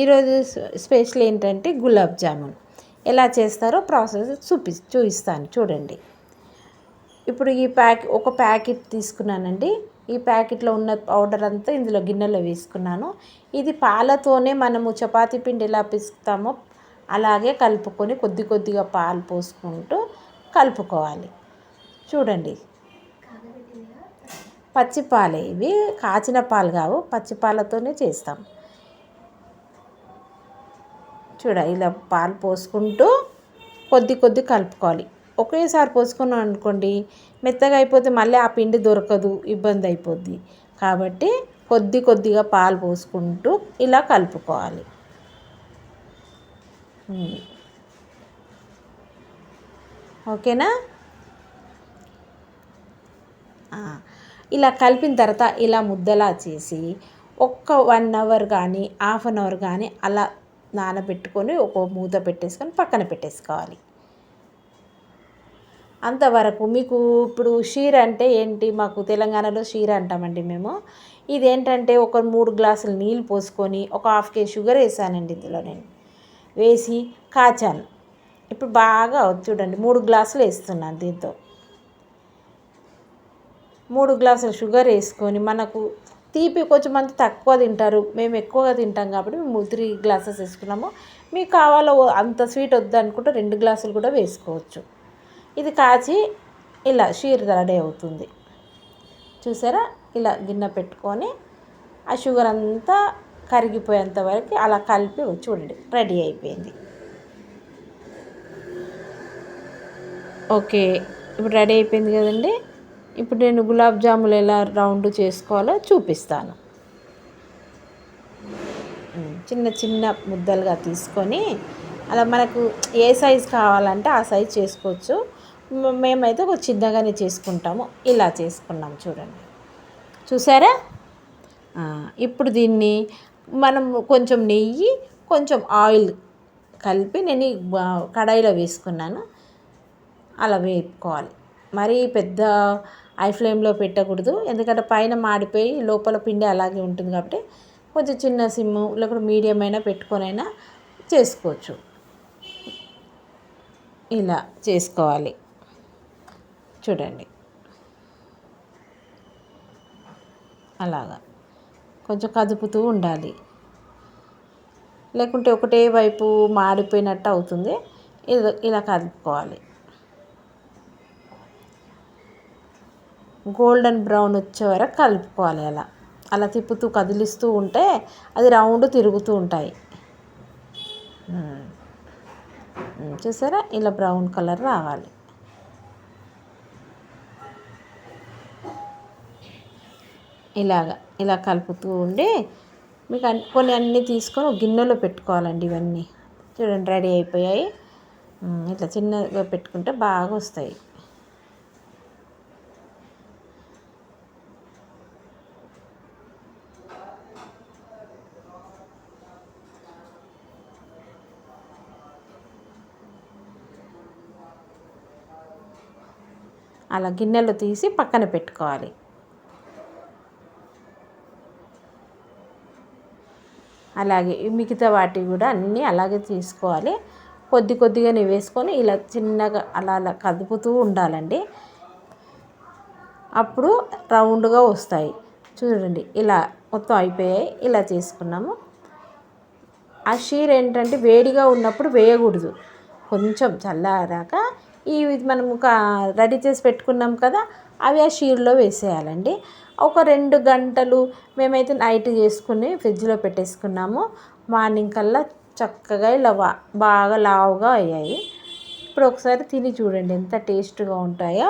ఈరోజు స్పెషల్ ఏంటంటే గులాబ్ జామున్ ఎలా చేస్తారో ప్రాసెస్ చూపిస్తాను చూడండి. ఇప్పుడు ఒక ప్యాకెట్ తీసుకున్నానండి. ఈ ప్యాకెట్లో ఉన్న పౌడర్ అంతా ఇందులో గిన్నెలో వేసుకున్నాను. ఇది పాలతోనే మనము చపాతీ పిండి ఎలా పిసుకుతామో అలాగే కలుపుకొని కొద్ది కొద్దిగా పాలు పోసుకుంటూ కలుపుకోవాలి. చూడండి, పచ్చి పాలే ఇవి, కాచిన పాలు కావు, పచ్చి పాలతోనే చేస్తాం. ఇలా పాలు పోసుకుంటూ కొద్ది కొద్ది కలుపుకోవాలి. ఒకేసారి పోసుకున్నాం అనుకోండి, మెత్తగా అయిపోతే మళ్ళీ ఆ పిండి దొరకదు, ఇబ్బంది అయిపోద్ది. కాబట్టి కొద్ది కొద్దిగా పాలు పోసుకుంటూ ఇలా కలుపుకోవాలి. ఓకేనా? ఇలా కలిపిన తర్వాత ఇలా ముద్దలా చేసి ఒక్క 1 అవర్ కానీ హాఫ్ అన్ అవర్ కానీ అలా నానబెట్టుకొని ఒక మూత పెట్టేసుకొని పక్కన పెట్టేసుకోవాలి. అంతవరకు మీకు ఇప్పుడు షీర్ అంటే ఏంటి, మాకు తెలంగాణలో షీర్ అంటామండి మేము. ఇదేంటంటే ఒక 3 గ్లాసులు నీళ్ళు పోసుకొని ఒక హాఫ్ కేజీ షుగర్ వేసానండి ఇందులో. నేను వేసి కాచాను. ఇప్పుడు బాగా చూడండి, 3 గ్లాసులు వేస్తున్నాను. దీంతో 3 గ్లాసులు షుగర్ వేసుకొని, మనకు తీపి కొంచెం మంది తక్కువ తింటారు, మేము ఎక్కువగా తింటాం కాబట్టి మేము 3 గ్లాసెస్ వేసుకున్నాము. మీకు కావాలో అంత స్వీట్ వద్దు అనుకుంటే 2 గ్లాసులు కూడా వేసుకోవచ్చు. ఇది కాచి ఇలా షీర్ రెడీ అవుతుంది. చూసారా? ఇలా గిన్నె పెట్టుకొని ఆ షుగర్ అంతా కరిగిపోయేంత వరకు అలా కలిపి చూడండి, రెడీ అయిపోయింది. ఓకే, ఇప్పుడు రెడీ అయిపోయింది కదండి. ఇప్పుడు నేను గులాబ్ జాములు ఎలా రౌండ్ చేసుకోవాలో చూపిస్తాను. చిన్న చిన్న ముద్దలుగా తీసుకొని అలా మనకు ఏ సైజు కావాలంటే ఆ సైజు చేసుకోవచ్చు. మేమైతే ఒక చిన్నగానే చేసుకుంటాము. ఇలా చేసుకున్నాం చూడండి. చూసారా? ఇప్పుడు దీన్ని మనం కొంచెం నెయ్యి కొంచెం ఆయిల్ కలిపి నేను కడాయిలో వేసుకున్నాను. అలా వేపుకోవాలి. మరీ పెద్ద హై ఫ్లేమ్లో పెట్టకూడదు, ఎందుకంటే పైన మాడిపోయి లోపల పిండి అలాగే ఉంటుంది. కాబట్టి కొంచెం చిన్న సిమ్ము లేకపోతే మీడియం అయినా పెట్టుకొనైనా చేసుకోవచ్చు. ఇలా చేసుకోవాలి. చూడండి, అలాగా కొంచెం కదుపుతూ ఉండాలి, లేకుంటే ఒకటే వైపు మాడిపోయినట్టు అవుతుంది. ఇలా కదుపుకోవాలి. గోల్డెన్ బ్రౌన్ వచ్చే వరకు కలుపుకోవాలి. అలా తిప్పుతూ కదిలిస్తూ ఉంటే అది రౌండ్ తిరుగుతూ ఉంటాయి. చూసారా? ఇలా బ్రౌన్ కలర్ రావాలి. ఇలా కలుపుతూ ఉండి మీకు అన్నీ తీసుకొని గిన్నెలో పెట్టుకోవాలండి. ఇవన్నీ చూడండి రెడీ అయిపోయాయి. ఇట్లా చిన్నగా పెట్టుకుంటే బాగా వస్తాయి. అలా గిన్నెలో తీసి పక్కన పెట్టుకోవాలి. అలాగే మిగతా వాటివి కూడా అన్నీ అలాగే తీసుకోవాలి. కొద్ది కొద్దిగానే వేసుకొని ఇలా చిన్నగా అలా కదుపుతూ ఉండాలండి. అప్పుడు రౌండ్గా వస్తాయి. చూడండి, ఇలా మొత్తం అయిపోయాయి. ఇలా చేసుకున్నాము. ఆ షీర్ ఏంటంటే వేడిగా ఉన్నప్పుడు వేయకూడదు, కొంచెం చల్లారాక ఇవి మనం రెడీ చేసి పెట్టుకున్నాం కదా, అవి ఆ షీర్లో వేసేయాలండి. ఒక 2 గంటలు మేమైతే నైట్ చేసుకుని ఫ్రిడ్జ్లో పెట్టేసుకున్నాము. మార్నింగ్ కల్లా చక్కగా ఇలా బాగా లావుగా అయ్యాయి. ఇప్పుడు ఒకసారి తిని చూడండి ఎంత టేస్ట్గా ఉంటాయో.